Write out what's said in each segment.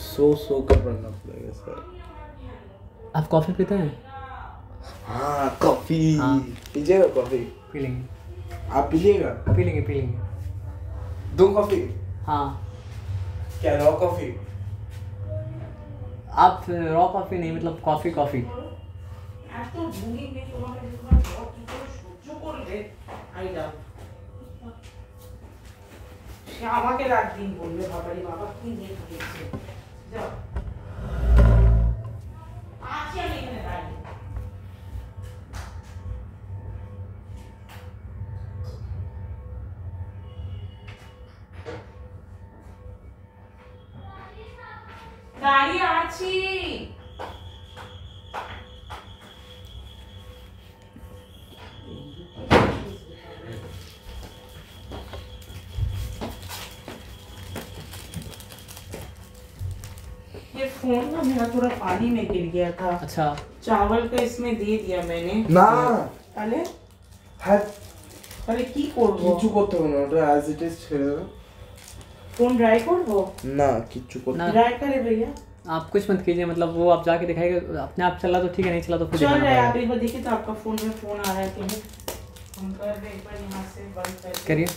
सो कर पढ़ना पड़ेगा सर। आप कॉफ़ी पीते हैं? हाँ कॉफी। हाँ। पीजिएगा कॉफी? पी लेंगे। आप पीजिएगा? पी लेंगे। 2 कॉफी? हाँ। क्या रॉ कॉफी? आप रॉ कॉफ़ी नहीं, मतलब कॉफ़ी। আমাকে রাত দিন বলবে বাবারি বাবা কি নিয়ে খেয়েছে যাও আছি আমি এখানে দাঁড়িয়ে। দাঁড়িয়ে আছি। ये फोन ना मेरा थोड़ा पानी में गिर गया था। अच्छा। चावल का इसमें दे दिया मैंने না তাহলে হ্যাঁ তাহলে কি করব? কিছু করতে হবে না, ওটা অ্যাজ ইট ইজ ছেড়ে দেবে। फोन ड्राई करব না কিছু করতে ना। ड्राई करे भैया। आप कुछ मत कीजिए, मतलब वो आप जाके दिखाइए। अपने आप चला तो ठीक है, नहीं चला तो फिर चल दिखाना रहा है। आप पड़ेगा। एक बार देखिए तो आपका फोन में फोन आ रहा है कि नहीं। हम कर रहे एक बार यहाँ से बंद कर करिए।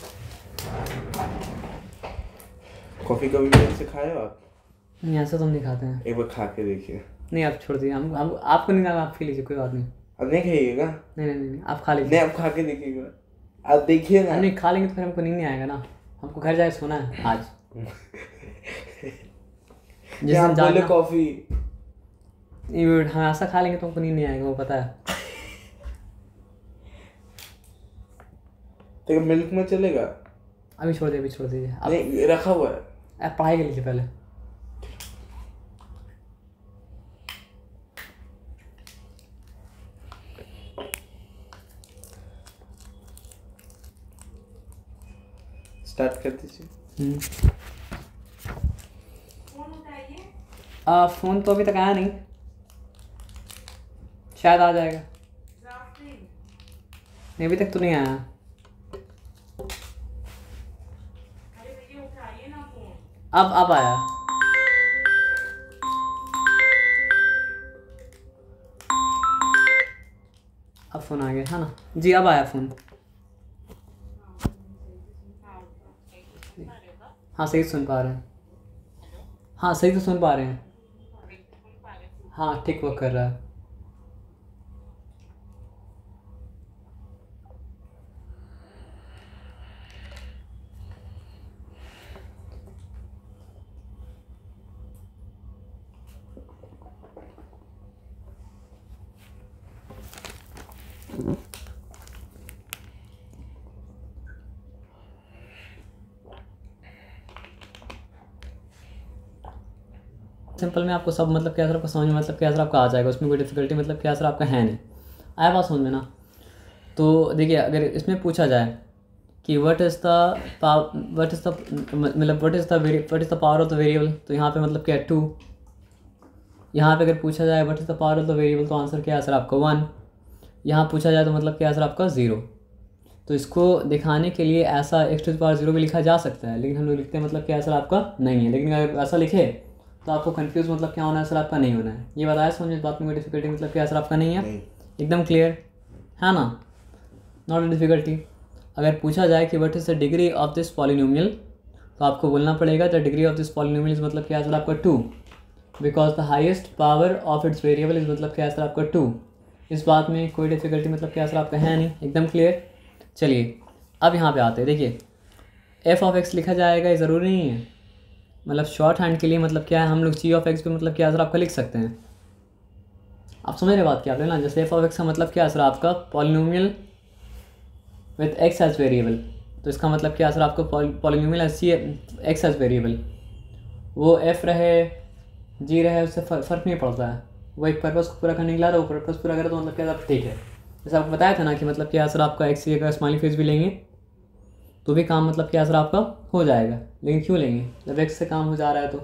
कॉफी कभी मेरे से खाए हो आप? नहीं, ऐसा तो हम नहीं खाते हैं। एक बार खा के देखिए। नहीं, आप छोड़ दीजिए। हम आपको नहीं लगा, आप पी लीजिए, कोई बात नहीं। अब नहीं खाइएगा? नहीं, आप खा नहीं लीजिए। आप खा के देखिएगा, आप देखिए ना। नहीं, खा लेंगे तो फिर हमको नींद नहीं आएगा ना। हमको घर जाके सोना है आज। जिस दिन बोले जागना, कॉफी हम ऐसा खा लेंगे तो हमको नींद नहीं आएगा, वो पता है। तो मिल्क में चलेगा? अभी छोड़ दीजिए। आप नहीं रखा हुआ है। आप पढ़ाई कर लीजिए पहले। स्टार्ट कर दीजिए। फोन उठाइए। फ़ोन तो अभी तक आया नहीं, शायद आ जाएगा। नहीं, अभी तक तो नहीं आया। अरे भैया उठाइए ना फोन। अब आया। अब फ़ोन आ गया है ना जी, अब आया फ़ोन। हाँ, सही सुन पा रहे हैं। हाँ, सही तो सुन पा रहे हैं। हाँ, ठीक वर्क कर रहा है। सिंपल में आपको सब मतलब क्या सर आपको समझ में मतलब क्या सर आपका आ जाएगा, उसमें कोई डिफ़िकल्टी मतलब क्या सर आपका है नहीं। आया बात समझ में ना? तो देखिए, अगर इसमें पूछा जाए कि what is the power of the variable, तो यहाँ पे मतलब क्या है 2। यहाँ पे अगर पूछा जाए what is the power of the variable, तो आंसर क्या है सर आपका 1। यहाँ पूछा जाए तो मतलब क्या है सर आपका 0। तो इसको दिखाने के लिए ऐसा x⁻0 भी लिखा जा सकता है, लेकिन हम लोग लिखते हैं मतलब क्या सर आपका नहीं है। लेकिन अगर ऐसा लिखे तो आपको कंफ्यूज मतलब क्या होना है सर आपका नहीं होना है। ये बताया समझ में, बात में कोई डिफिकल्टी मतलब क्या सर आपका नहीं है? एकदम क्लियर है ना? Not a difficulty. अगर पूछा जाए कि what is the degree of this polynomial, तो आपको बोलना पड़ेगा the degree of this polynomial is मतलब क्या सर आपका 2, because the highest power of its variable is मतलब क्या सर आपका 2। इस बात में कोई डिफिकल्टी मतलब क्या सर आपका है नहीं, एकदम क्लियर। चलिए अब यहाँ पे आते हैं। देखिए f(x) लिखा जाएगा, ये ज़रूरी नहीं है। मतलब शॉर्ट हैंड के लिए मतलब क्या है, हम लोग g(x) पे मतलब क्या सर आपका लिख सकते हैं। आप समझ रहे बात क्या आप ना? जैसे f(x) का मतलब क्या सर आपका polynomial with x as variable, तो इसका मतलब क्या सर आपका polynomial as x as variable. वो f रहे g रहे, उससे फ़र्क नहीं पड़ता है। वो एक पर्पज़ को पूरा करने के लिए वो पर्पज़ पूरा करे तो मतलब क्या ठीक है। जैसे आपको बताया था ना कि मतलब क्या सर आपका x की जगह स्माइली फेस भी लेंगे तो भी काम मतलब क्या सर आपका हो जाएगा। लेकिन क्यों लेंगे जब x से काम हो जा रहा है तो?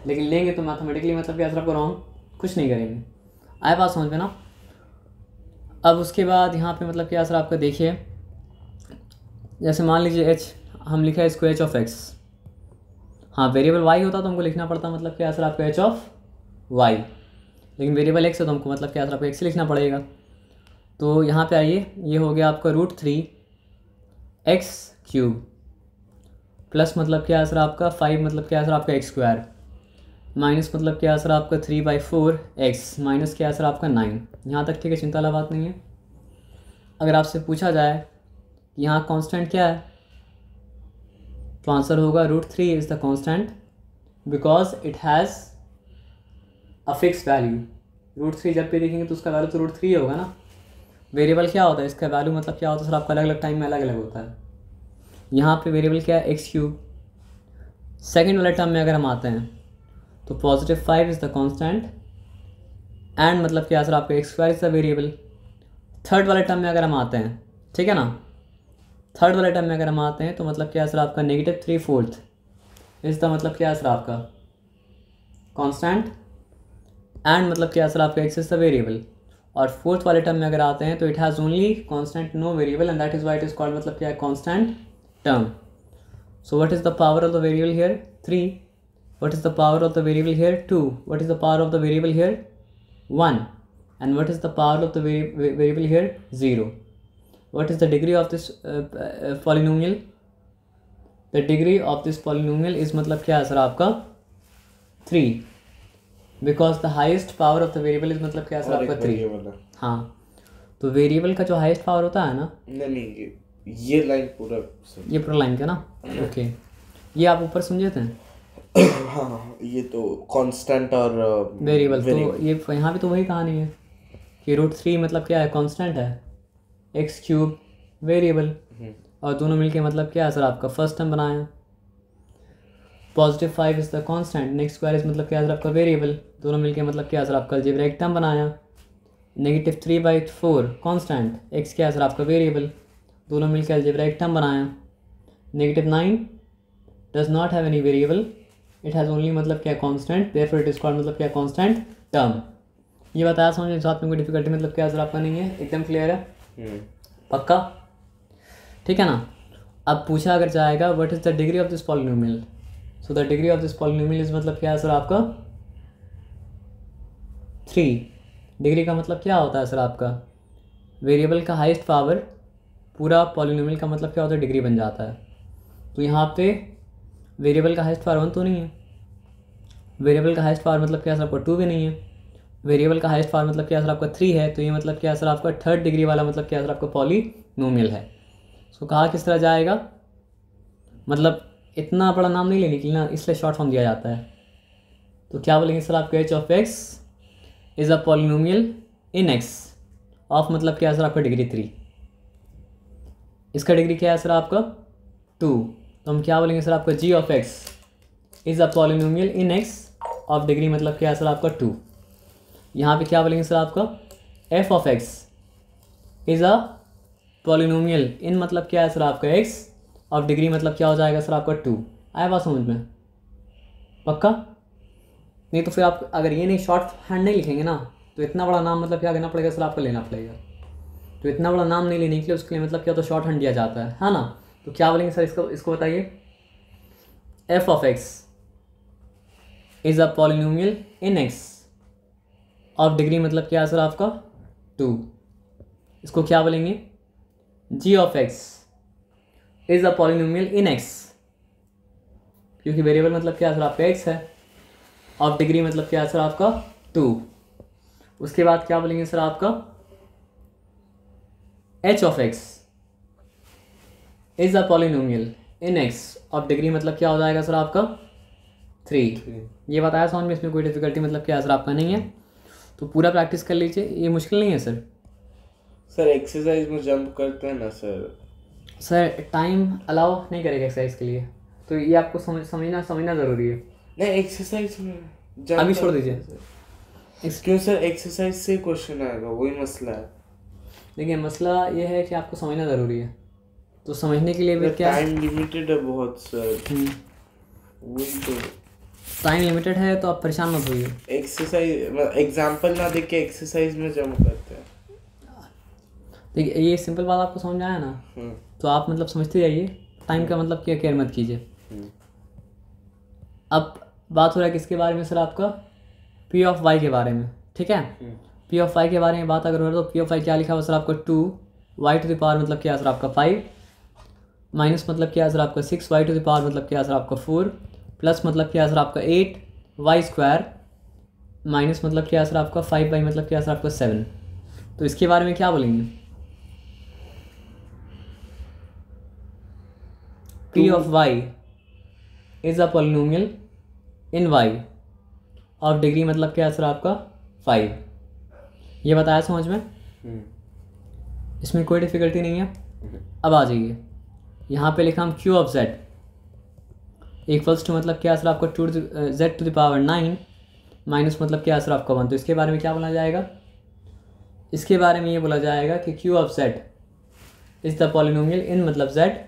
लेकिन लेंगे तो मैथमेटिकली मतलब क्या सर आपको रॉन्ग कुछ नहीं करेंगे। आए बात समझ में ना? अब उसके बाद यहाँ पे मतलब क्या सर आपका देखिए, जैसे मान लीजिए h हम लिखा है इसको एच ऑफ एक्स। हाँ वेरिएबल वाई होता तो हमको लिखना पड़ता मतलब क्या सर आपका एच ऑफ वाई, लेकिन वेरिएबल एक्स है तो हमको मतलब क्या सर आपको एक्स लिखना पड़ेगा। तो यहाँ पे आइए, ये हो गया आपका √3 x³ प्लस मतलब क्या सर आपका 5 मतलब क्या सर आपका x² माइनस मतलब क्या सर आपका 3/4x माइनस क्या सर आपका 9। यहाँ तक ठीक है, चिंता वाला बात नहीं है। अगर आपसे पूछा जाए कि यहाँ कांस्टेंट क्या है, तो आंसर होगा √3 is the constant because it has a fix value. √3 जब भी देखेंगे तो उसका वैल्यू तो √3 होगा ना। वेरिएबल क्या होता है, इसका वैल्यू मतलब क्या होता है सर आपका अलग अलग टाइम में अलग अलग होता है। यहाँ पे वेरिएबल क्या है x³। सेकेंड वाले टर्म में अगर हम आते हैं तो +5 इज़ द कांस्टेंट एंड मतलब क्या सर आपका x² is the variable. Third वाले टर्म में अगर हम आते हैं, ठीक है ना, थर्ड वाले टर्म में अगर हम आते हैं तो मतलब क्या सर आपका -3/4 इज़ द मतलब क्या सर आपका कांस्टेंट एंड मतलब क्या सर आपका x इज़ द वेरिएबल। और फोर्थ वाले टर्म में अगर आते हैं तो it has only constant no variable and that is why it is called मतलब क्या है constant term. So what is the power of the variable here 3, what is the power of the variable here 2, what is the power of the variable here 1 and what is the power of the variable here 0. What is the degree of this polynomial? The degree of this polynomial is मतलब क्या है sir आपका 3 because the highest power of the variable is मतलब क्या है sir आपका 3। हाँ तो वेरिएबल का जो हाईएस्ट पावर होता है ना, नहीं ये लाइन पूरा ये पूरा लाइन का ना, ओके ये आप ऊपर समझे थे। हाँ ये तो कांस्टेंट और वेरिएबल तो ये यहाँ भी तो वही कहानी है कि √3 मतलब क्या है कांस्टेंट है, x³ वेरिएबल, और दोनों मिलके मतलब क्या है सर आपका फर्स्ट टर्म बनाया। +5 is the constant, x² is मतलब क्या है सर आपका वेरिएबल, दोनों मिलके मतलब क्या है सर आपका अलजेब्रिक टर्म बनाया। -3/4 कांस्टेंट, x क्या है सर आपका वेरिएबल, दोनों मिलके अलजेब्रिक टर्म बनाया। -9 does not have any variable, it has only मतलब क्या constant, therefore it is called मतलब क्या कांस्टेंट टर्म। ये बताया समझ साथ में कोई डिफिकल्टी मतलब क्या सर आपका नहीं है, एकदम क्लियर है पक्का, ठीक है ना। अब पूछा अगर जाएगा what is the degree of this polynomial, so the degree of this polynomial is मतलब क्या है सर आपका 3। डिग्री का मतलब क्या होता है सर आपका, वेरिएबल का हाईएस्ट पावर पूरा पॉलिनोमियल का मतलब क्या होता है डिग्री बन जाता है। तो यहाँ पे वेरिएबल का हाईएस्ट पावर 1 तो नहीं है, वेरिएबल का हाईएस्ट पावर मतलब क्या सर आपका 2 भी नहीं है, वेरिएबल का हाईएस्ट पावर मतलब क्या सर आपका 3 है। तो ये मतलब क्या सर आपका थर्ड डिग्री वाला मतलब क्या सर आपका पॉलिनोमियल है। सो कहा किस तरह जाएगा, मतलब इतना बड़ा नाम नहीं लेने के लिए ना, इसलिए शॉर्ट फॉर्म दिया जाता है। तो क्या बोलेंगे सर आपका H of x is a polynomial in x of मतलब क्या सर आपका डिग्री 3। इसका डिग्री क्या है सर आपका 2, तो हम क्या बोलेंगे सर आपका G of x is a polynomial in x of degree मतलब क्या है सर आपका 2। यहाँ पे क्या बोलेंगे सर आपका F of x is a polynomial इन मतलब क्या है सर आपका एक्स ऑफ डिग्री मतलब क्या हो जाएगा सर आपका 2। आया बात समझ में पक्का। नहीं तो फिर आप अगर ये नहीं शॉर्ट हैंड नहीं लिखेंगे ना तो इतना बड़ा नाम मतलब क्या करना पड़ेगा सर आपको लेना पड़ेगा। तो इतना बड़ा नाम नहीं लेने के लिए उसके लिए मतलब क्या तो शॉर्ट हैंड दिया जाता है ना। तो क्या बोलेंगे सर इसको बताइए, F of x is a polynomial in x of degree मतलब क्या है सर आपका 2। इसको क्या बोलेंगे, G of x is a polynomial in x, क्योंकि वेरिएबल मतलब क्या है सर आपका एक्स है, ऑफ डिग्री मतलब क्या है सर आपका 2। उसके बाद क्या बोलेंगे सर आपका H of x is a polynomial in x of degree मतलब क्या हो जाएगा सर आपका 3। ये बताया समझ में, इसमें कोई डिफिकल्टी मतलब क्या है सर आपका नहीं है। तो पूरा प्रैक्टिस कर लीजिए, ये मुश्किल नहीं है सर। सर एक्सरसाइज में जंप करते हैं ना सर टाइम अलाउ नहीं करेगा एक्सरसाइज के लिए, तो ये आपको समझना ज़रूरी है। नहीं एक्सरसाइज में jump अभी छोड़ करते हैं दीजिए। सर। क्यों सर, एक्सरसाइज से क्वेश्चन आएगा, वही मसला है। देखिए मसला ये है कि आपको समझना ज़रूरी है, तो समझने के लिए भी क्या टाइम लिमिटेड है बहुत सर, वही तो टाइम लिमिटेड है, तो आप परेशान मत होइए। एक्सरसाइज एग्जांपल ना देख के एक्सरसाइज में जंप करते हैं। देखिए ये सिंपल बात आपको समझ में आया ना, तो आप मतलब समझते जाइए। टाइम का मतलब क्या केयर मत कीजिए। अब बात हो रहा है किसके बारे में सर, आपका पी ऑफ वाई के बारे में, ठीक है। पी ऑफ वाई के बारे में बात अगर हो रहा है तो पी ऑफ वाई क्या लिखा हुआ सर आपको 2 वाई टू द पावर मतलब क्या सर आपका 5 माइनस मतलब क्या सर आपका 6 वाई टू द पावर मतलब क्या सर आपका 4 प्लस मतलब क्या सर आपका 8 वाई स्क्वायर माइनस मतलब क्या सर आपका 5 वाई मतलब क्या सर आपका 7। तो इसके बारे में क्या बोलेंगे, P of Y is a polynomial in Y of degree मतलब क्या सर आपका 5। ये बताया समझ में, इसमें कोई डिफ़िकल्टी नहीं है। अब आ जाइए, यहाँ पे लिखा हम Q of Z equals to मतलब क्या सर आपका 2 Z to the power 9 minus मतलब क्या सर आपका 1। तो इसके बारे में क्या बोला जाएगा, इसके बारे में ये बोला जाएगा कि Q of Z is the polynomial इन मतलब जेड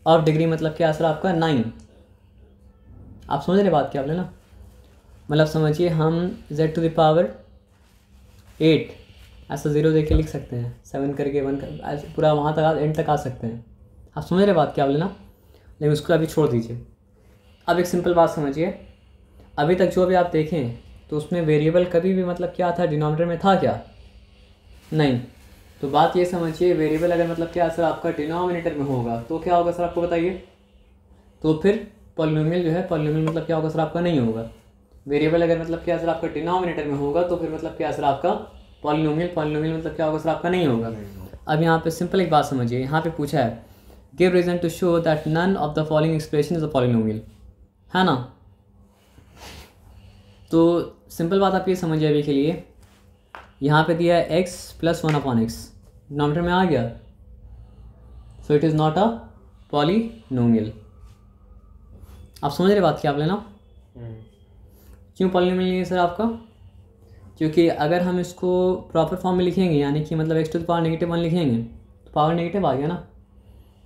ऑफ डिग्री मतलब क्या सर आपका 9। आप समझ रहे बात क्या आपने ना, मतलब समझिए हम z टू द पावर 8 ऐसा 0 दे के लिख सकते हैं, 7 करके 1 कर ऐसे पूरा वहाँ तक एंड तक आ सकते हैं। आप समझ रहे बात क्या आपने ना, लेकिन उसको अभी छोड़ दीजिए। अब एक सिंपल बात समझिए, अभी तक जो भी आप देखें तो उसमें वेरिएबल कभी भी मतलब क्या था, डिनोमिनेटर में था क्या, नहीं। तो बात ये समझिए, वेरिएबल अगर मतलब क्या सर आपका डिनोमिनेटर में होगा तो क्या होगा सर आपको बताइए, तो फिर पॉलिनोमियल जो है, पॉलिनोमियल मतलब क्या होगा सर आपका नहीं होगा। वेरिएबल अगर मतलब क्या सर आपका डिनोमिनेटर में होगा तो फिर मतलब क्या सर आपका पॉलिनोमियल, पॉलिनोमियल मतलब क्या होगा सर आपका नहीं होगा। अब यहाँ पे सिंपल एक बात समझिए, यहाँ पे पूछा है give reason to show that none of the following expression is a polynomial, है ना। तो सिंपल बात आप ये समझिए अभी के लिए, यहाँ पे दिया है x प्लस 1/x डिनोमिनेटर में आ गया, so it is not a polynomial. आप समझ रहे बात क्या आपने ना, क्यों पॉलिनोमियल नहीं है सर आपका, क्योंकि अगर हम इसको प्रॉपर फॉर्म में लिखेंगे यानी कि मतलब x टू द पावर -1 लिखेंगे तो पावर नेगेटिव आ गया ना।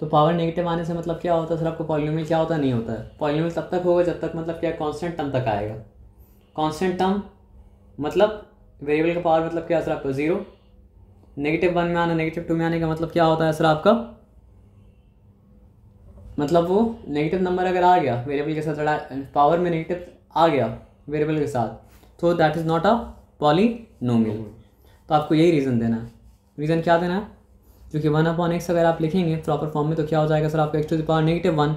तो पावर नेगेटिव आने से मतलब क्या होता है सर आपको, पॉलिनोमियल क्या होता है, नहीं होता है। पॉलिनोमियल तब तक होगा जब तक मतलब क्या कांस्टेंट टर्म तक आएगा। कांस्टेंट टर्म मतलब वेरिएबल का पावर मतलब क्या सर आपका 0, -1 में आना, -2 में आने का मतलब क्या होता है सर आपका, मतलब वो नेगेटिव नंबर अगर आ गया वेरिएबल के साथ, पावर में नेगेटिव आ गया वेरिएबल के साथ, तो that is not a polynomial. तो आपको यही रीज़न देना है। रीज़न क्या देना है, क्योंकि 1/x अगर आप लिखेंगे प्रॉपर फॉर्म में तो क्या हो जाएगा सर आपका x टू द पावर -1।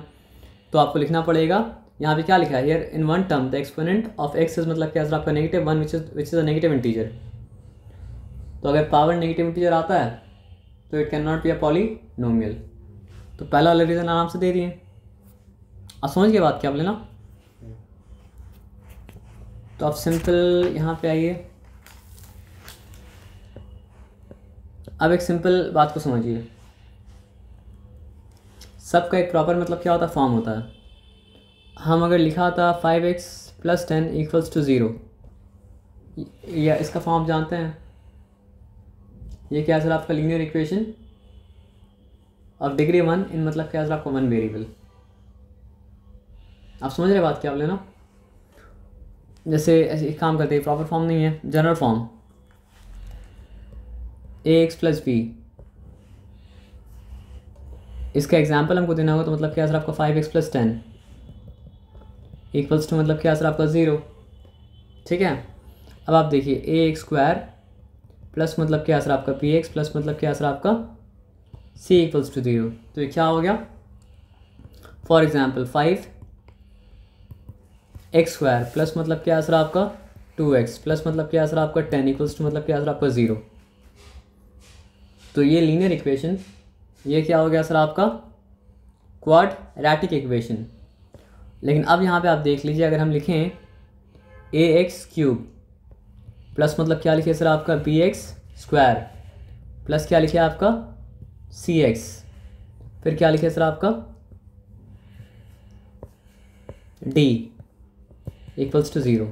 तो आपको लिखना पड़ेगा, यहाँ पे क्या लिखा है, here in one term the exponent of x is मतलब क्या सर आपका -1 which is a negative integer. तो अगर पावर नेगेटिव इंटीजर आता है तो it can not be a polynomial. तो पहला वाला रीज़न आराम से दे दिए। आप समझ गए बात क्या आपने ना। तो आप सिंपल यहाँ पे आइए, अब एक सिंपल बात को समझिए, सबका एक प्रॉपर मतलब क्या होता है, फॉर्म होता है। हम अगर लिखा था 5x + 10 = 0, या इसका फॉर्म जानते हैं, ये क्या सर आपका लीनियर इक्वेशन ऑफ डिग्री 1 इन मतलब क्या सर आपका 1 वेरिएबल। आप समझ रहे बात क्या आपने ना। जैसे ऐसे एक काम करते हैं, प्रॉपर फॉर्म नहीं है, जनरल फॉर्म ax + b, इसका एग्जाम्पल हमको देना होगा तो मतलब क्या सर आपका 5x + 10 = मतलब क्या सर आपका 0, ठीक है। अब आप देखिए ax² प्लस मतलब क्या सर आपका bx प्लस मतलब क्या सर आपका c = 0। तो ये क्या हो गया, फॉर एग्जाम्पल 5x² प्लस मतलब क्या सर आपका 2x प्लस मतलब क्या सर आपका 10 = मतलब क्या सर आपका 0। तो ये लीनियर इक्वेशन, ये क्या हो गया सर आपका क्वाड्रेटिक इक्वेशन। लेकिन अब यहाँ पे आप देख लीजिए, अगर हम लिखें ax³ प्लस मतलब क्या लिखे सर आपका bx² प्लस क्या लिखे आपका cx, फिर क्या लिखे सर आपका d = 0।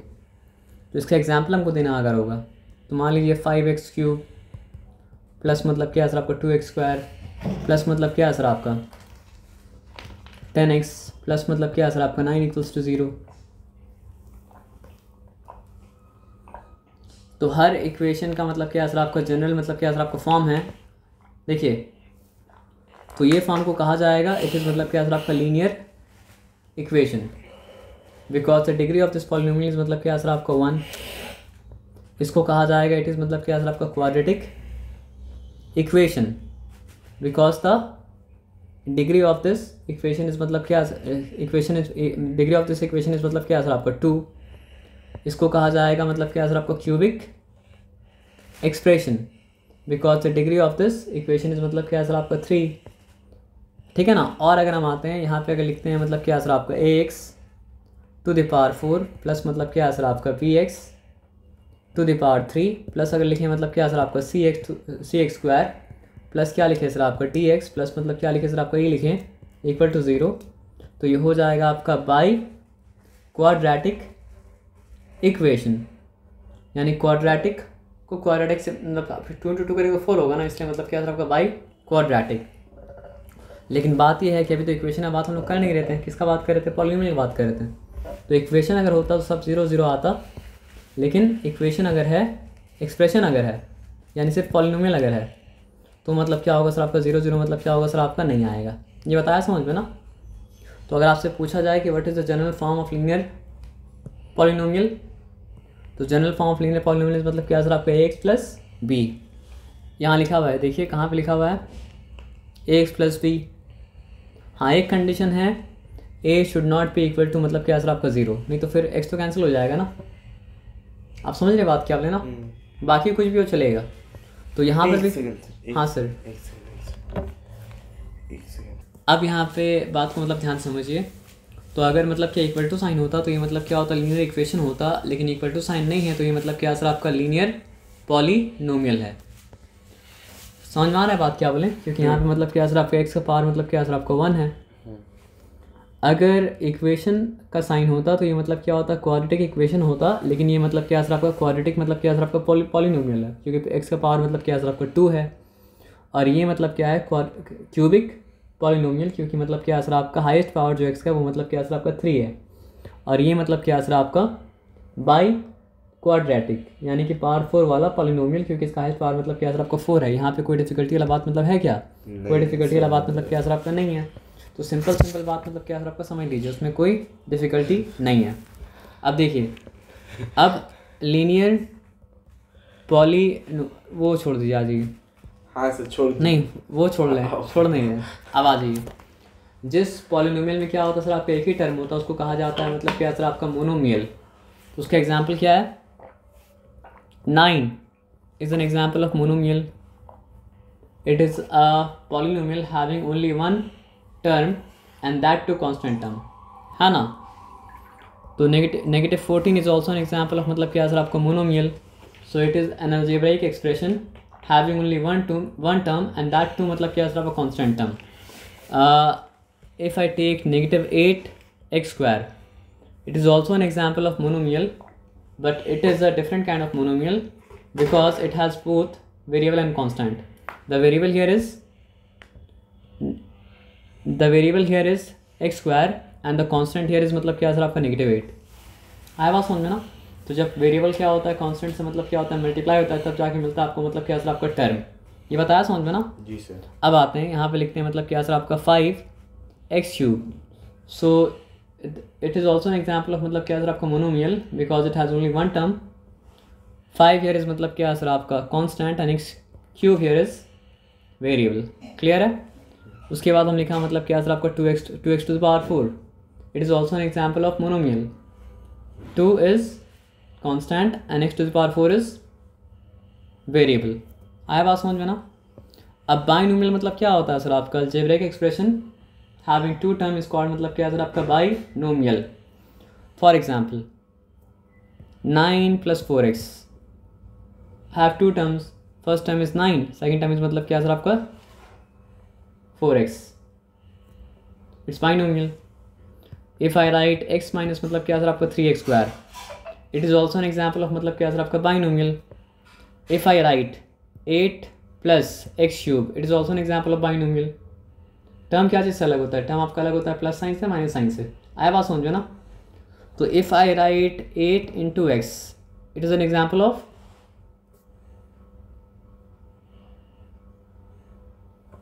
तो इसका एग्जाम्पल हमको देना अगर होगा तो मान लीजिए 5x³ प्लस मतलब क्या सर आपका 2x² प्लस मतलब क्या सर आपका 10x प्लस मतलब क्या सर आपका 9 = 0। तो हर इक्वेशन का मतलब क्या सर आपका जनरल मतलब क्या सर आपका फॉर्म है। देखिए तो ये फॉर्म को कहा जाएगा, इट इज़ मतलब क्या सर आपका linear equation, because the degree of this polynomial is मतलब क्या सर आपका 1। इसको कहा जाएगा इट इज़ मतलब क्या सर आपका quadratic equation, because the degree of this equation is मतलब क्या equation is degree of this equation is मतलब क्या सर आपका 2। इसको कहा जाएगा मतलब क्या सर आपका cubic expression, because the degree of this equation is मतलब क्या सर आपका 3। ठीक है ना। और अगर हम आते हैं यहाँ पे अगर लिखते हैं मतलब क्या सर आपका ax to the power 4 plus मतलब क्या सर आपका bx to the power 3 plus अगर लिखें मतलब क्या सर आपका cx स्क्वायर प्लस क्या लिखे सर आपका dx प्लस मतलब क्या लिखे सर आपका ये लिखें इक्वल टू 0। तो ये हो जाएगा आपका बाई क्वाड्रेटिक इक्वेशन, यानी क्वाड्रेटिक को क्वाड्रेटिक से मतलब 2 into 2 करेंगे 4 होगा ना, इसलिए मतलब क्या सर आपका बाई क्वाड्रेटिक। लेकिन बात यह है कि अभी तो इक्वेशन का बात हम लोग कर नहीं रहे थे, किसका बात कर रहे थे, पॉलिनोमियल की बात कर रहे थे। तो इक्वेशन अगर होता तो सब 0 0 आता, लेकिन इक्वेशन अगर है, एक्सप्रेशन अगर है, यानी सिर्फ पॉलिनोमियल अगर है, तो मतलब क्या होगा सर आपका 0 0 मतलब क्या होगा सर आपका नहीं आएगा। ये बताया समझ में ना। तो अगर आपसे पूछा जाए कि what is the general form of linear polynomial, तो general form of linear polynomial मतलब क्या सर आपका ax प्लस बी। यहाँ लिखा हुआ है, देखिए कहाँ पे लिखा हुआ है ax प्लस बी। हाँ एक कंडीशन है a should not be equal to मतलब क्या सर आपका 0, नहीं तो फिर x तो कैंसिल हो जाएगा ना। आप समझ रहे बात क्या आपने ना, बाकी कुछ भी हो चलेगा। तो यहाँ पर भी हाँ सर, अब यहाँ पे बात को मतलब ध्यान समझिए। तो अगर मतलब क्या इक्वल टू साइन होता तो ये मतलब क्या होता, लीनियर इक्वेशन होता, लेकिन इक्वल टू साइन नहीं है तो ये मतलब क्या सर आपका लीनियर पॉलिनोमियल है। समझ में आ रहा है बात क्या बोले, क्योंकि यहाँ पे मतलब क्या सर आपका x का पावर मतलब क्या सर आपका 1 है। अगर इक्वेशन का साइन होता तो ये मतलब क्या होता, क्वाड्रेटिक इक्वेशन होता, लेकिन ये मतलब क्या सर आपका क्वाड्रेटिक मतलब क्या सर आपका पॉलिनोमियल है, क्योंकि x का पावर मतलब क्या सर आपका 2 है। और ये मतलब क्या है क्यूबिक पॉलिनोमियल, क्योंकि मतलब क्या सर आपका हाईएस्ट पावर जो x का वो मतलब क्या सर आपका 3 है। और ये मतलब क्या सर आपका बाई क्वाड्रेटिक, यानी कि पावर 4 वाला पॉलिनोमियल, क्योंकि इसका हाईएस्ट पावर मतलब क्या सर आपका 4 है। यहाँ पे कोई डिफिकल्टी वाला बात मतलब है क्या, कोई डिफिकल्टी वाला बात मतलब क्या सर आपका नहीं है। तो सिंपल बात मतलब क्या सर आपका समझ लीजिए, उसमें कोई डिफिकल्टी नहीं है। अब देखिए, अब लीनियर पॉली वो छोड़ दीजिए, आ जाइए। हाँ सर छोड़ नहीं वो छोड़ लें, छोड़ नहीं है, अब आ जाइए। जिस पॉलिनोमियल में क्या होता है सर आपका एक ही टर्म होता है उसको कहा जाता है मतलब क्या सर आपका मोनोमियल। तो उसका एग्जाम्पल क्या है, 9 is an example of monomial. It is a polynomial having only one term and that too constant term, है ना। तो negative 14 is also an example of मतलब क्या सर आपका monomial. So it is an algebraic expression having only one term and that too मतलब क्या sir आपका constant term. If I take negative 8x square, it is also an example of monomial, but it is a different kind of monomial because it has both variable and constant. The variable here is x square and the constant here is मतलब क्या sir आपका -8। आया बात समझ में ना। तो जब वेरिएबल क्या होता है कांस्टेंट से मतलब क्या होता है मल्टीप्लाई होता है, तब जाके मिलता है आपको मतलब क्या सर आपका टर्म। ये बताया समझ में ना। जी सर। अब आते हैं यहाँ पे लिखते हैं मतलब क्या सर आपका 5x3। So it is also an example of मतलब क्या सर आपका monomial because it has only one term. 5 here is मतलब क्या सर आपका constant and x³ here is variable. Clear है। उसके बाद हम लिखा मतलब क्या सर आपका 2x to the power 4। It is also an example of monomial. 2 is constant and x to the power 4 is variable। आया बात समझ में ना। अब बाइनोमियल मतलब क्या होता है सर आपका algebraic expression having two term is called मतलब क्या सर आपका binomial. For example 9 + 4x have two terms, first term is 9, second term is मतलब क्या सर आपका 4x। It's binomial. If I write x minus मतलब क्या sir आपका 3x square, it is also an example of मतलब क्या sir आपका binomial. If I write 8 + x³, it is also an example of binomial. Term क्या चीज़ से अलग होता है, टर्म आपका अलग होता है प्लस साइन से माइनस साइन से। आया बात समझो ना। तो if I write 8 × x, it is an example of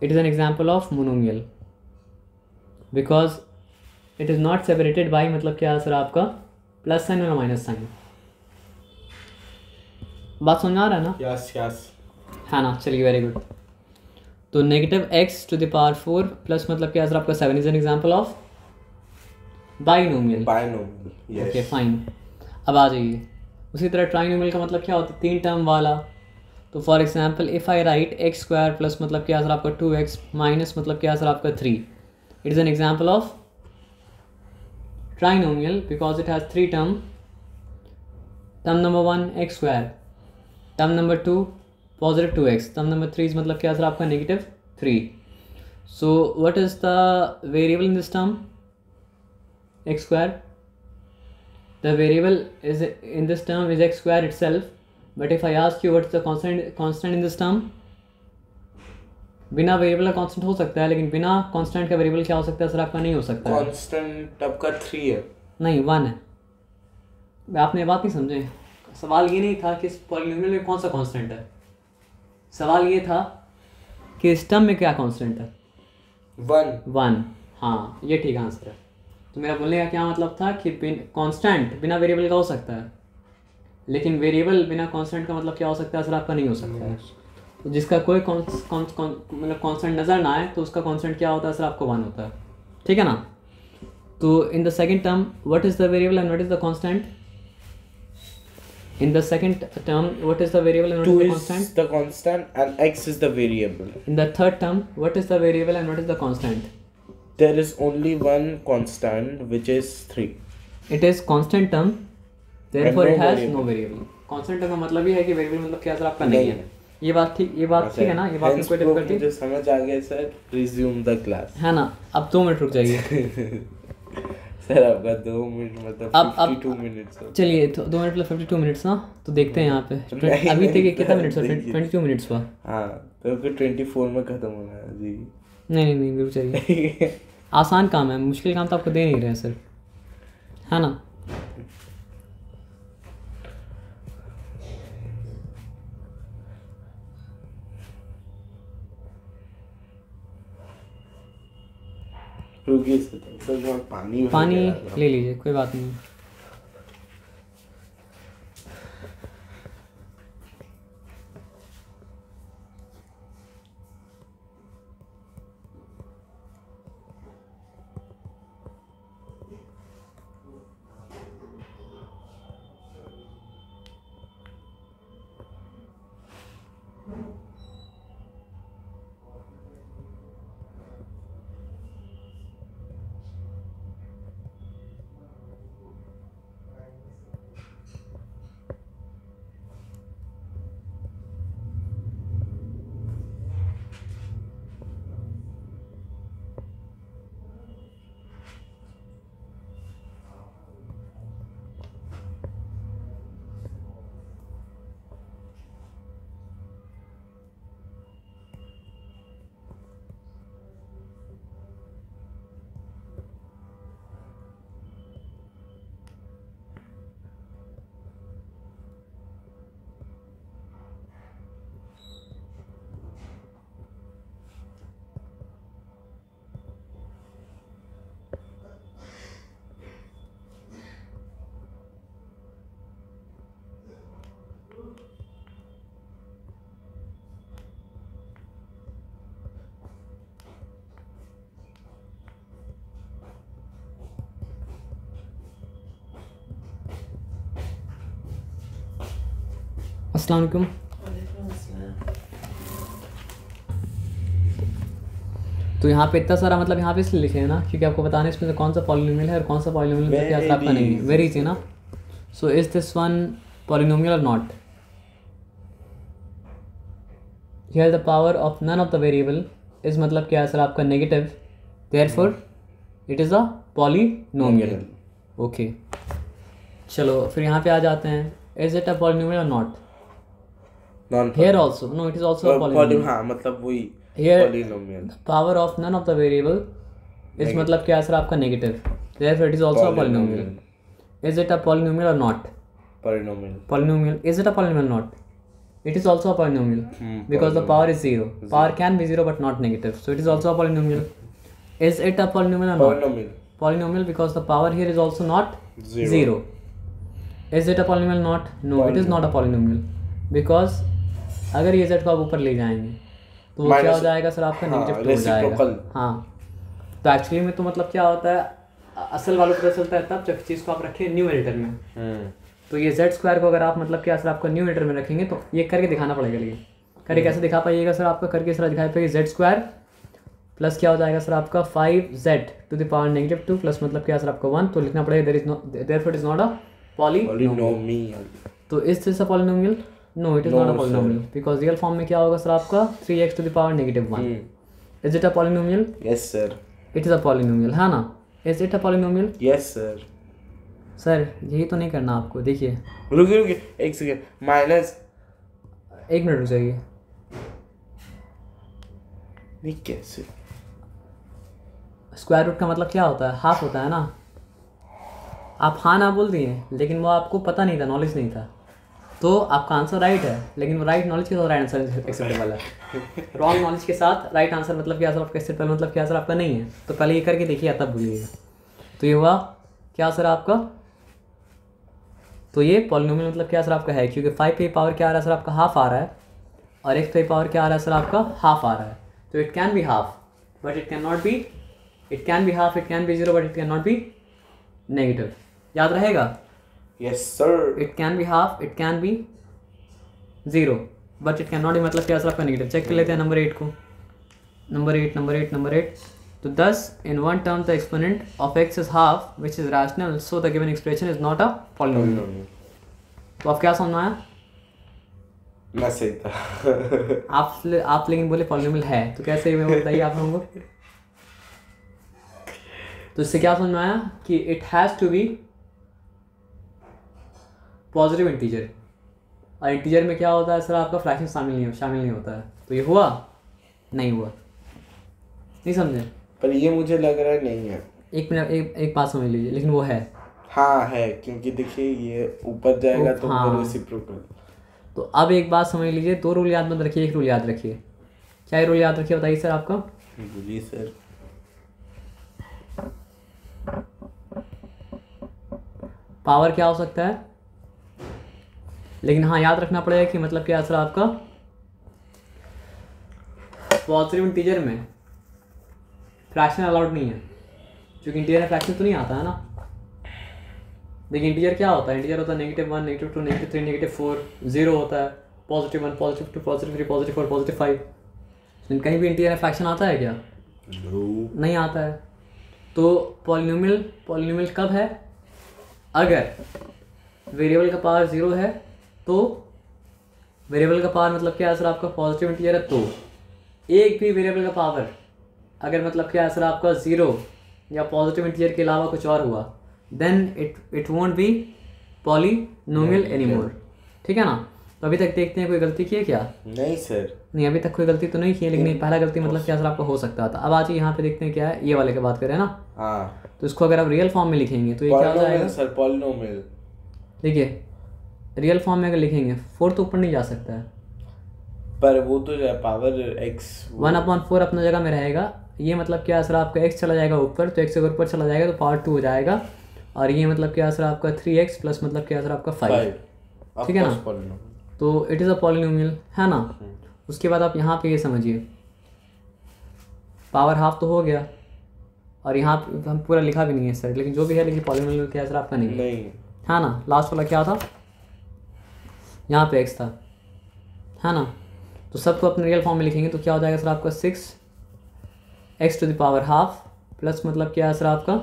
it is an example of monomial because it is not separated by मतलब क्या सर आपका प्लस साइन और माइनस साइन। बात समझ आ रहा है ना? यस यस है ना, चलिए वेरी गुड। तो negative X to the power 4 plus मतलब क्या सर आपका 7 is an example of binomial. Binomial okay fine. अब आ जाइए उसी तरह ट्राइनोमियल का मतलब क्या होता है? 3 टर्म वाला। तो for example if I right x square plus मतलब क्या सर आपका 2x माइनस मतलब क्या सर आपका 3, it is an example of trinomial because it has 3 term. Term number 1 x square, term number 2 positive 2x, term number 3 मतलब क्या sir आपका negative 3। So what is the variable in this term? x square. The variable is in this term is x square itself, but if I ask you what's the constant in this term, बिना variable का constant हो सकता है लेकिन बिना constant का variable क्या हो सकता है सर आपका? नहीं हो सकता है। कांस्टेंट आपका 3 है। नहीं 1 है। आपने ये बात नहीं समझे। सवाल ये नहीं था कि इस पॉलिनोमियल में कौन सा कांस्टेंट है, सवाल ये था कि इस टर्म में क्या कांस्टेंट है? 1। हाँ ये ठीक आंसर है। तो मेरा बोलने का क्या मतलब था कि कांस्टेंट बिना वेरिएबल का हो सकता है लेकिन वेरिएबल बिना कांस्टेंट का मतलब क्या हो सकता है सर आपका? नहीं हो सकता है। तो जिसका कोई मतलब कांस्टेंट नज़र ना आए तो उसका कांस्टेंट क्या होता है सर आपको? 1 होता है। ठीक है ना? तो in the second term what is the variable and what is the constant? In the second term, what is the variable and what is the constant? 2 is the constant and x is the variable. In the third term, what is the variable and what is the constant? There is only one constant which is 3. It is constant term, therefore no it has variable. no variable. Constant term का मतलब ये है कि variable मतलब क्या sir आपका नहीं है। ये बात ठीक है ना? ये बात में कोई डिफिकल्टी? मुझे समझ आ गया सर। Resume the class. है ना? अब 2 मिनट रुक जाइए। सर आपका 2 मिनट मतलब 52 मिनट्स। चलिए 2 मिनट प्लस 52 मिनट्स ना, तो देखते हैं यहाँ पे अभी तक कितना मिनट्स हुआ? 22 मिनट्स हुआ। हाँ तो फिर 24 में खत्म होना है जी। नहीं रुक जाइए। आसान काम है, मुश्किल काम तो आपको दे नहीं रहे हैं सर, है ना? रुकिए सर, तो पानी ले लीजिए, कोई बात नहीं। अस्सलाम वालेकुम। तो यहाँ पे इतना सारा मतलब यहाँ पे इसलिए लिखे हैं ना क्योंकि आपको बताना है इसमें से कौन सा पॉलिनोमियल है और कौन सा पॉलिनोमियल क्या आपका नहीं है। वेरी इजी ना? So is this one polynomial और not? Here the power of none of the variable is मतलब क्या है सर आपका negative, therefore it is a polynomial. Okay चलो फिर यहाँ पे आ जाते हैं। इज इट अ पॉलिनोमियल और not? Here also no, it is also a polynomial. हाँ मतलब वही here polynomial. the power of none of the variable is मतलब क्या सर आपका negative, therefore it is also a polynomial. Is it a polynomial or not? Polynomial. Polynomial. Is it a polynomial or not? It is also a polynomial because the power is 0. Power can be 0 but not negative. So it is also a polynomial. Is it a polynomial or not? Polynomial. Polynomial because the power here is also not Zero. 0. Is it a polynomial? Not. No, it is not a polynomial because अगर ये z को आप ऊपर ले जाएंगे तो वो क्या हो जाएगा सर आपका नेगेटिव 2 हो जाएगा. हाँ, तो एक्चुअली में तो मतलब क्या होता है, असल वालों पता चलता है तब जब चीज़ को आप रखें न्यूमरेटर में. तो ये z स्क्वायर को अगर आप मतलब क्या सर आपका न्यूमरेटर में रखेंगे तो ये करके दिखाना पड़ेगा. लेकिन करके कैसे दिखा पाइएगा सर आपका, करके सर दिखा पाइए z स्क्वायर प्लस क्या हो जाएगा सर आपका 5z to the power -2 plus मतलब क्या सर आपका 1. तो लिखना पड़ेगा therefore it is not a polynomial. तो is this a polynomial? No, it is not a polynomial because real form में क्या होगा सर आपका 3x to the power -1. Is it a polynomial? Yes sir, it is a polynomial, है ना. Is it a polynomial? Yes sir. Sir यही तो नहीं करना आपको. देखिए रुकिए एक सेकेंड, माइनस 1 मिनट रुक जाइए. नहीं कैसे? स्क्वायर रूट का मतलब क्या होता है? हाफ होता है ना. आप हाँ ना बोल दिए लेकिन वो आपको पता नहीं था, नॉलेज नहीं था. तो आपका आंसर राइट है, लेकिन वो राइट नॉलेज के साथ राइट आंसर एक्सेप्टेबल है. रॉन्ग नॉलेज के साथ राइट आंसर मतलब क्या सर आपका एक्सेप्टेबल मतलब क्या सर आपका नहीं है. तो पहले ये करके देखिए तब भूलिएगा. तो ये हुआ क्या सर आपका, तो ये पॉलिनोमियल मतलब क्या सर आपका है क्योंकि 5 पे पावर क्या आ रहा है सर आपका हाफ आ रहा है और x पे पावर क्या आ रहा है सर आपका हाफ आ रहा है. तो it can be half but it can not be, it can be half, it can be 0 but it can not be negative. याद रहेगा? Yes sir. It can be half, it can be 0 but it can not be मतलब क्या sir आपका negative. Check कर लेते हैं number 8 को. Number 8. तो thus in one term the exponent of x is half which is rational so the given expression is not a polynomial. तो आप क्या समझ आया? मैं सही था. आप लेकिन बोले पॉलिनोमियल है तो कैसे ही मैं बताइए आप लोगों को. तो इससे क्या समझ में आया कि it has to be positive integer. और इंटीजर में क्या होता है सर आपका फ्रैक्शन शामिल नहीं होता है. तो ये हुआ नहीं हुआ, नहीं समझे? पर ये मुझे लग रहा है नहीं है. एक मिनट, एक बात समझ लीजिए, लेकिन वो है. हाँ है, क्योंकि देखिए ये ऊपर जाएगा तो हाँ. रेसिप्रोकल. तो अब एक बात समझ लीजिए, 2 रूल याद मत रखिए, 1 रूल याद रखिए. क्या रूल याद रखिए बताइए सर आपका? बोलिए सर. पावर क्या हो सकता है, लेकिन हाँ याद रखना पड़ेगा कि मतलब क्या सर आपका पॉजिटिव इंटीजर में फ्रैक्शन अलाउड नहीं है क्योंकि इंटीजर में फ्रैक्शन तो नहीं आता है ना. देखिए इंटीजर क्या होता है, इंटीजर होता है -1, -2, -3, -4, 0 होता है, +1, +2, +3, +4, +5. कहीं भी इंटीजर में फ्रैक्शन आता है क्या? नहीं आता है. तो पॉलिनोमियल कब है? अगर वेरिएबल का पावर 0 है तो वेरिएबल का पावर मतलब क्या है सर आपका पॉजिटिव इंटीजर है. तो एक भी वेरिएबल का पावर अगर मतलब क्या है सर आपका 0 या पॉजिटिव इंटीजर के अलावा कुछ और हुआ then it won't be polynomial anymore. ठीक है ना. तो अभी तक देखते हैं कोई गलती की है क्या? नहीं सर. नहीं, अभी तक कोई गलती तो नहीं की है, लेकिन ये पहला गलती मतलब क्या सर आपका हो सकता था. अब आज यहाँ पे देखते हैं क्या है, ये वाले की बात करें ना. हाँ. तो इसको अगर आप रियल फॉर्म में लिखेंगे तो ये क्या हो जाएगा सर? पॉलिनोमियल. देखिए रियल फॉर्म में अगर लिखेंगे 4 तो ऊपर नहीं जा सकता है, पर वो तो पावर x 1/4 अपना जगह में रहेगा. ये मतलब क्या सर आपका x चला जाएगा ऊपर, तो x अगर ऊपर चला जाएगा तो पावर 2 हो जाएगा. और ये मतलब क्या सर आपका 3x प्लस मतलब क्या सर आपका 5. ठीक है ना. तो इट इज़ अ पॉलिनोमियल, है ना. उसके बाद आप यहाँ पे ये समझिए पावर हाफ तो हो गया और यहाँ पे हम पूरा लिखा भी नहीं है सर, लेकिन जो भी है, लेकिन पॉलिनोमियल क्या सर आपका नहीं है ना. लास्ट वाला क्या था, यहाँ पे x था, है ना. तो सबको अपने रियल फॉर्म में लिखेंगे तो क्या हो जाएगा सर आपका 6x to the power half plus मतलब क्या है सर आपका,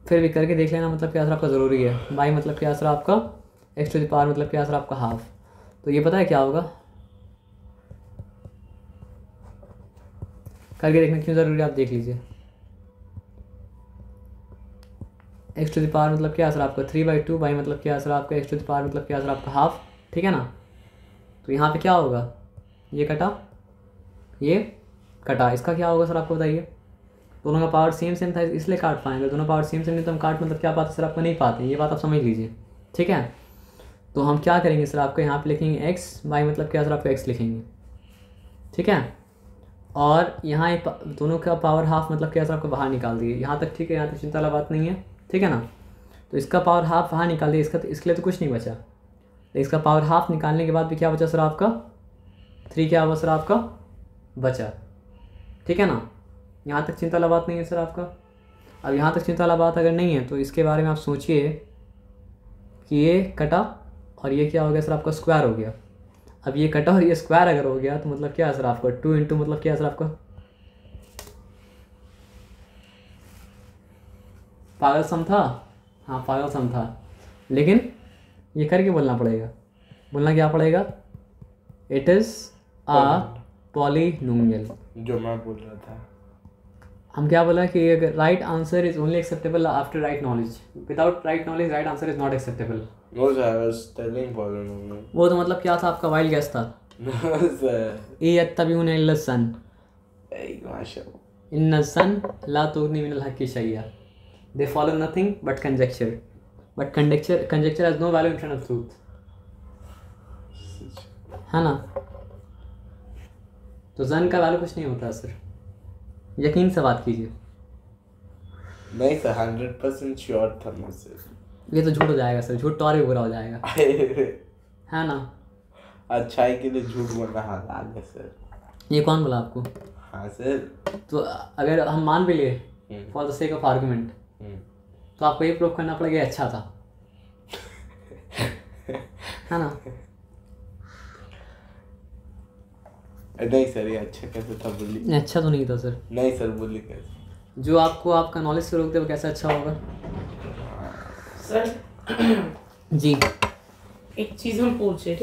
फिर भी करके देख लेना मतलब क्या सर आपका ज़रूरी है. बाई मतलब क्या सर आपका x टू द पावर मतलब क्या सर आपका हाफ. तो ये पता है क्या होगा, करके देखना क्यों ज़रूरी है, आप देख लीजिए. x टू द पावर मतलब क्या सर आपका 3/2 बाई मतलब क्या सर आपका x टू द पावर मतलब क्या सर आपका हाफ. ठीक है ना. तो यहाँ पे क्या होगा, ये कटा ये कटा, इसका क्या होगा सर आपको बताइए. दोनों का पावर सेम था इसलिए काट पाएंगे, दोनों पावर सेम नहीं तो हम काट मतलब क्या पाते सर आपको नहीं पाते. ये बात आप समझ लीजिए. ठीक है. तो हम क्या करेंगे सर, आपको यहाँ पे लिखेंगे x, y मतलब क्या सर, आपको x लिखेंगे, ठीक है। और यहाँ एक दोनों का पावर हाफ मतलब क्या सर, आपको बाहर निकाल दिए। यहाँ तक ठीक है, यहाँ तक चिंता वाला बात नहीं है, ठीक है ना। तो इसका पावर हाफ बाहर निकाल दिया, इसके लिए तो कुछ नहीं बचा। तो इसका पावर हाफ निकालने के बाद भी क्या बचा सर आपका, 3 क्या हुआ सर आपका बचा, ठीक है ना। यहाँ तक चिंता वाला बात नहीं है सर आपका। अब यहाँ तक चिंता वाला बात अगर नहीं है तो इसके बारे में आप सोचिए कि ये कटा और ये क्या हो गया सर आपका स्क्वायर हो गया। अब ये कटा और ये स्क्वायर अगर हो गया तो मतलब क्या है सर आपका 2 इंटू मतलब क्या है सर आपका, पागल सम था, हाँ पागल सम था, लेकिन ये करके बोलना पड़ेगा। बोलना क्या पड़ेगा, इट इज़ आ पॉलीनोमियल। जो मैं बोल रहा था, हम क्या बोला कि अगर right answer is only acceptable after right knowledge, without right knowledge right answer is not acceptable. No sir, I was telling polynomial. वो तो मतलब क्या था आपका वाइल्ड गैस था। No sir. यत्तबिऊन इल्ला सन, माशाल्लाह। इन्ना सन ला तुगनी मिनल हक्की शैया, they follow nothing but conjecture, but conjecture has no value in front of truth, है ना। तो जन का वैल्यू कुछ नहीं होता सर, यकीन से बात कीजिए। नहीं सर, 100% श्योर था मैं सर। ये तो झूठ हो जाएगा सर, झूठ तो और भी बुरा हो जाएगा, है ना। अच्छाई के लिए झूठ बोलना हलाल है सर। ये कौन बोला आपको? हाँ सर। तो अगर हम मान भी लिए for the sake of argument, तो आपको ये प्रूव करना पड़ेगा अच्छा था, है ना। नहीं सर, ये अच्छा कैसे था बोलिए। अच्छा तो नहीं था सर। नहीं सर, बोलिए कैसे। जो आपको आपका नॉलेज से रोक दे वो कैसे अच्छा होगा सर जी। एक चीज़ हम पूछे, ठीक